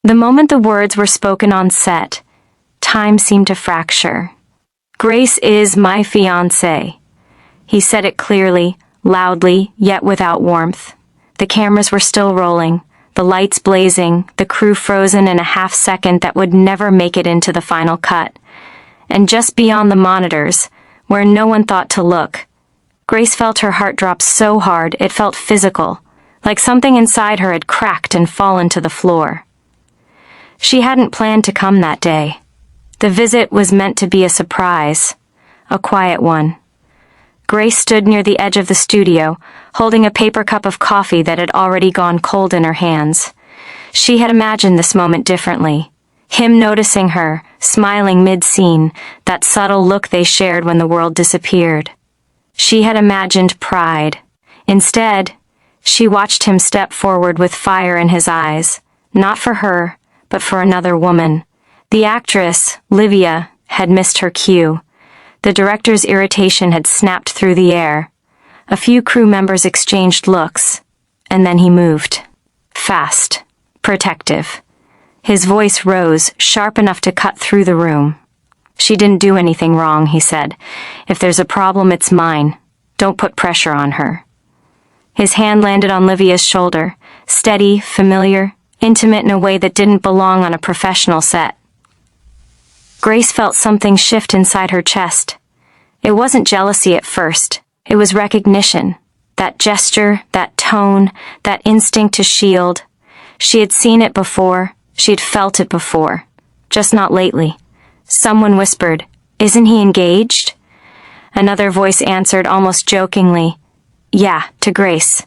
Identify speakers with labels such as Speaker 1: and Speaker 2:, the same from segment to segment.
Speaker 1: The moment the words were spoken on set, time seemed to fracture. "Grace is my fiancée." He said it clearly, loudly, yet without warmth. The cameras were still rolling, the lights blazing, the crew frozen in a half-second that would never make it into the final cut. And just beyond the monitors, where no one thought to look, Grace felt her heart drop so hard it felt physical, like something inside her had cracked and fallen to the floor. She hadn't planned to come that day. The visit was meant to be a surprise, a quiet one. Grace stood near the edge of the studio, holding a paper cup of coffee that had already gone cold in her hands. She had imagined this moment differently. Him noticing her, smiling mid-scene, that subtle look they shared when the world disappeared. She had imagined pride. Instead, she watched him step forward with fire in his eyes, not for her, but for another woman. The actress, Livia, had missed her cue. The director's irritation had snapped through the air. A few crew members exchanged looks, and then he moved. Fast. Protective. His voice rose, sharp enough to cut through the room. "She didn't do anything wrong," he said. "If there's a problem, it's mine. Don't put pressure on her." His hand landed on Livia's shoulder, steady, familiar, intimate in a way that didn't belong on a professional set. Grace felt something shift inside her chest. It wasn't jealousy at first. It was recognition. That gesture, that tone, that instinct to shield. She had seen it before. She had felt it before. Just not lately. Someone whispered, "Isn't he engaged?" Another voice answered almost jokingly, "Yeah," to Grace.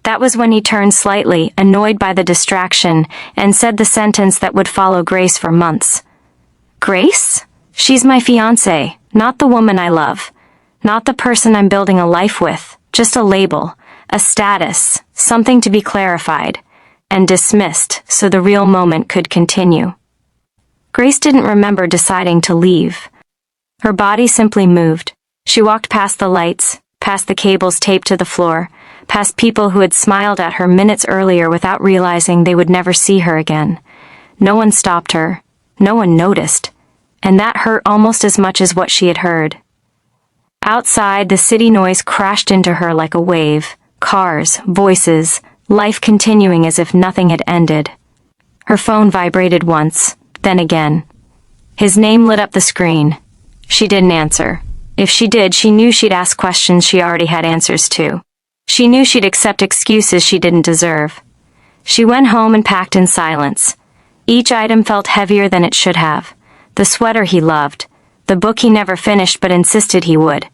Speaker 1: That was when he turned slightly, annoyed by the distraction, and said the sentence that would follow Grace for months. "Grace? She's my fiancée, not the woman I love. Not the person I'm building a life with. Just a label, a status, something to be clarified, and dismissed so the real moment could continue." Grace didn't remember deciding to leave. Her body simply moved. She walked past the lights, past the cables taped to the floor, past people who had smiled at her minutes earlier without realizing they would never see her again. No one stopped her. No one noticed. And that hurt almost as much as what she had heard. Outside, the city noise crashed into her like a wave. Cars, voices, life continuing as if nothing had ended. Her phone vibrated once, then again. His name lit up the screen. She didn't answer. If she did, she knew she'd ask questions she already had answers to. She knew she'd accept excuses she didn't deserve. She went home and packed in silence. Each item felt heavier than it should have. The sweater he loved. The book he never finished but insisted he would.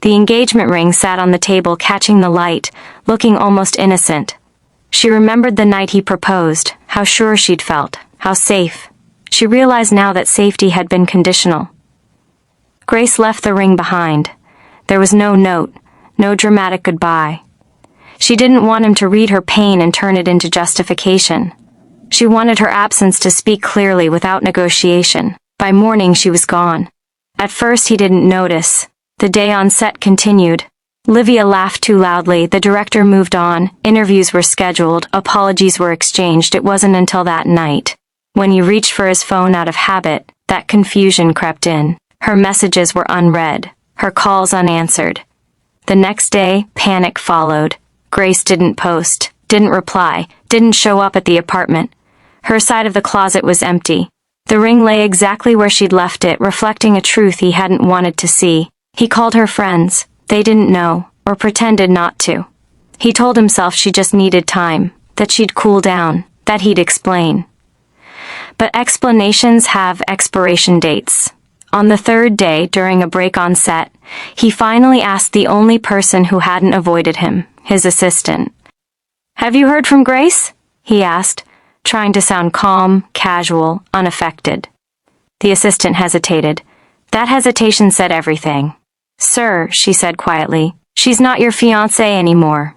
Speaker 1: The engagement ring sat on the table catching the light, looking almost innocent. She remembered the night he proposed, how sure she'd felt, how safe. She realized now that safety had been conditional. Grace left the ring behind. There was no note, no dramatic goodbye. She didn't want him to read her pain and turn it into justification. She wanted her absence to speak clearly without negotiation. By morning she was gone. At first he didn't notice. The day on set continued. Livia laughed too loudly, the director moved on, interviews were scheduled, apologies were exchanged. It wasn't until that night, when he reached for his phone out of habit, that confusion crept in. Her messages were unread, her calls unanswered. The next day, panic followed. Grace didn't post, didn't reply, didn't show up at the apartment. Her side of the closet was empty. The ring lay exactly where she'd left it, reflecting a truth he hadn't wanted to see. He called her friends. They didn't know, or pretended not to. He told himself she just needed time, that she'd cool down, that he'd explain. But explanations have expiration dates. On the third day, during a break on set, he finally asked the only person who hadn't avoided him, his assistant. "Have you heard from Grace?" he asked, trying to sound calm, casual, unaffected. The assistant hesitated. That hesitation said everything. "Sir," she said quietly, "she's not your fiancée anymore."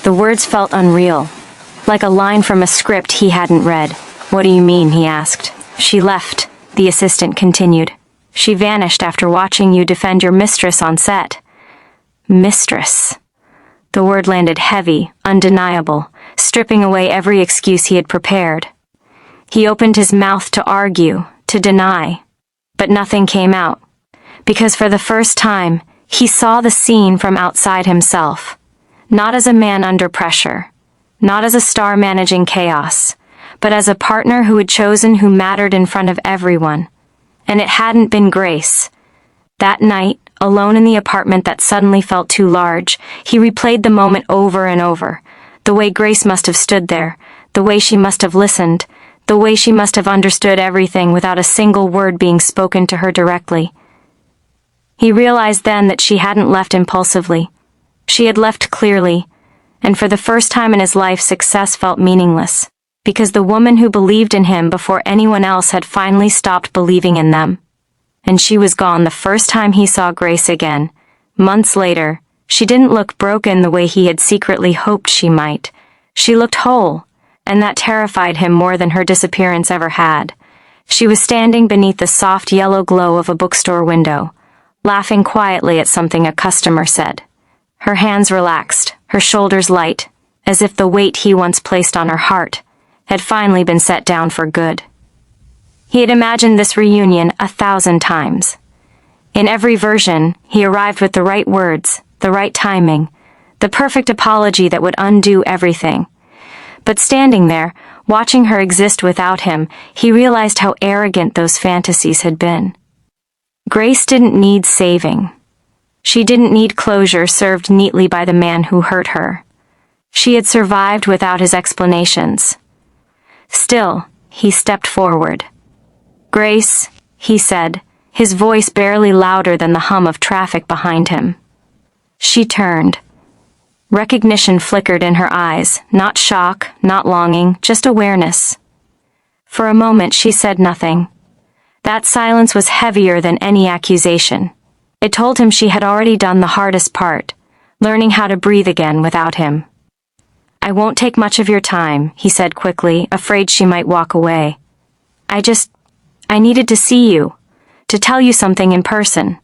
Speaker 1: The words felt unreal, like a line from a script he hadn't read. "What do you mean?" he asked. "She left," the assistant continued. "She vanished after watching you defend your mistress on set." Mistress. The word landed heavy, undeniable, stripping away every excuse he had prepared. He opened his mouth to argue, to deny, but nothing came out, because for the first time, he saw the scene from outside himself, not as a man under pressure, not as a star managing chaos, but as a partner who had chosen who mattered in front of everyone. And it hadn't been Grace. That night, alone in the apartment that suddenly felt too large, he replayed the moment over and over. The way Grace must have stood there, the way she must have listened, the way she must have understood everything without a single word being spoken to her directly. He realized then that she hadn't left impulsively. She had left clearly, and for the first time in his life success felt meaningless, because the woman who believed in him before anyone else had finally stopped believing in them. And she was gone the first time he saw Grace again. Months later, she didn't look broken the way he had secretly hoped she might. She looked whole, and that terrified him more than her disappearance ever had. She was standing beneath the soft yellow glow of a bookstore window, laughing quietly at something a customer said. Her hands relaxed, her shoulders light, as if the weight he once placed on her heart had finally been set down for good. He had imagined this reunion 1,000 times. In every version, he arrived with the right words, the right timing, the perfect apology that would undo everything. But standing there, watching her exist without him, he realized how arrogant those fantasies had been. Grace didn't need saving. She didn't need closure served neatly by the man who hurt her. She had survived without his explanations. Still, he stepped forward. "Grace," he said, his voice barely louder than the hum of traffic behind him. She turned. Recognition flickered in her eyes, not shock, not longing, just awareness. For a moment she said nothing. That silence was heavier than any accusation. It told him she had already done the hardest part, learning how to breathe again without him. "I won't take much of your time," he said quickly, afraid she might walk away. I needed to see you, to tell you something in person."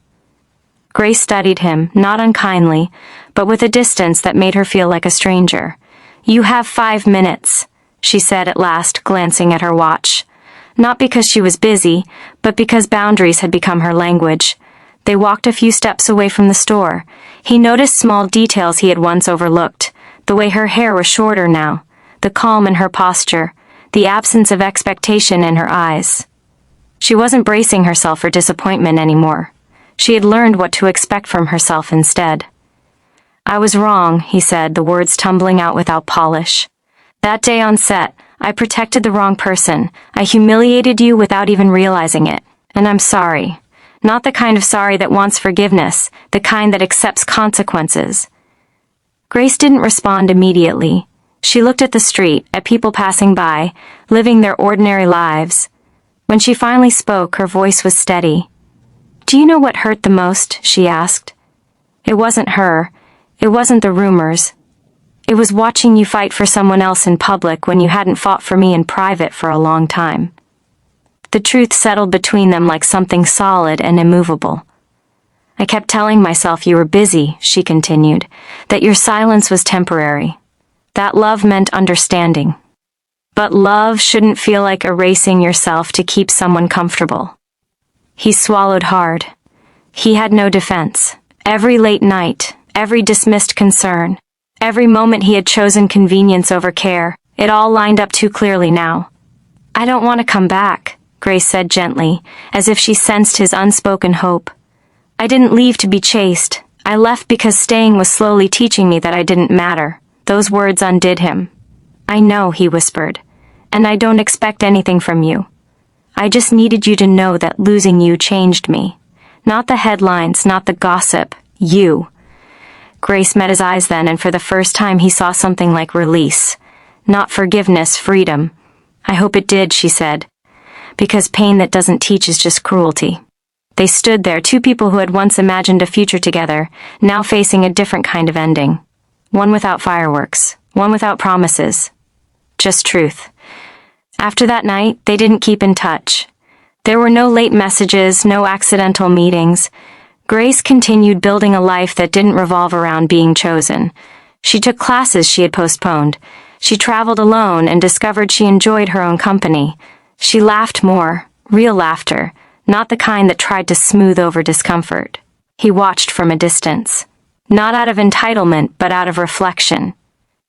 Speaker 1: Grace studied him, not unkindly, but with a distance that made her feel like a stranger. "You have 5 minutes," she said at last, glancing at her watch. Not because she was busy, but because boundaries had become her language. They walked a few steps away from the store. He noticed small details he had once overlooked, the way her hair was shorter now, the calm in her posture, the absence of expectation in her eyes. She wasn't bracing herself for disappointment anymore. She had learned what to expect from herself instead. "I was wrong," he said, the words tumbling out without polish. "That day on set, I protected the wrong person. I humiliated you without even realizing it. And I'm sorry. Not the kind of sorry that wants forgiveness, the kind that accepts consequences." Grace didn't respond immediately. She looked at the street, at people passing by, living their ordinary lives. When she finally spoke, her voice was steady. "Do you know what hurt the most?" she asked. "It wasn't her. It wasn't the rumors. It was watching you fight for someone else in public when you hadn't fought for me in private for a long time." The truth settled between them like something solid and immovable. "I kept telling myself you were busy," she continued, "that your silence was temporary, that love meant understanding. But love shouldn't feel like erasing yourself to keep someone comfortable." He swallowed hard. He had no defense. Every late night, every dismissed concern, every moment he had chosen convenience over care, it all lined up too clearly now. "I don't want to come back," Grace said gently, as if she sensed his unspoken hope. "I didn't leave to be chased. I left because staying was slowly teaching me that I didn't matter." Those words undid him. "I know," he whispered, "and I don't expect anything from you. I just needed you to know that losing you changed me. Not the headlines, not the gossip. You." Grace met his eyes then, and for the first time he saw something like release. Not forgiveness, freedom. "I hope it did," she said, "because pain that doesn't teach is just cruelty." They stood there, two people who had once imagined a future together, now facing a different kind of ending. One without fireworks, one without promises. Just truth. After that night, they didn't keep in touch. There were no late messages, no accidental meetings. Grace continued building a life that didn't revolve around being chosen. She took classes she had postponed. She traveled alone and discovered she enjoyed her own company. She laughed more, real laughter, not the kind that tried to smooth over discomfort. He watched from a distance. Not out of entitlement, but out of reflection.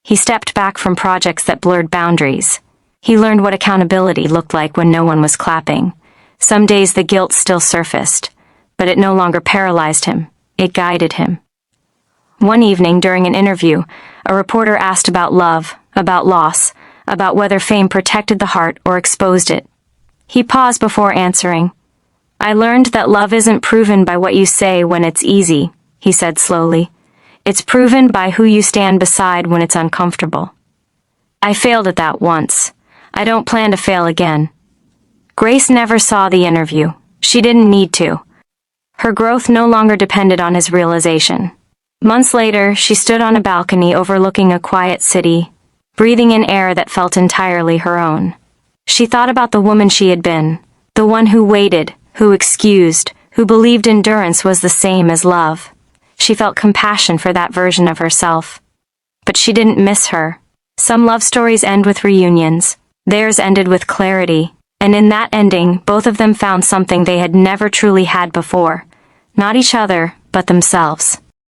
Speaker 1: He stepped back from projects that blurred boundaries. He learned what accountability looked like when no one was clapping. Some days the guilt still surfaced, but it no longer paralyzed him. It guided him. One evening during an interview, a reporter asked about love, about loss, about whether fame protected the heart or exposed it. He paused before answering. "I learned that love isn't proven by what you say when it's easy," he said slowly. "It's proven by who you stand beside when it's uncomfortable." I failed at that once. I don't plan to fail again. Grace never saw the interview. She didn't need to. Her growth no longer depended on his realization. Months later, she stood on a balcony overlooking a quiet city, breathing in air that felt entirely her own. She thought about the woman she had been, the one who waited, who excused, who believed endurance was the same as love. She felt compassion for that version of herself. But she didn't miss her. Some love stories end with reunions. Theirs ended with clarity. And in that ending, both of them found something they had never truly had before. Not each other, but themselves.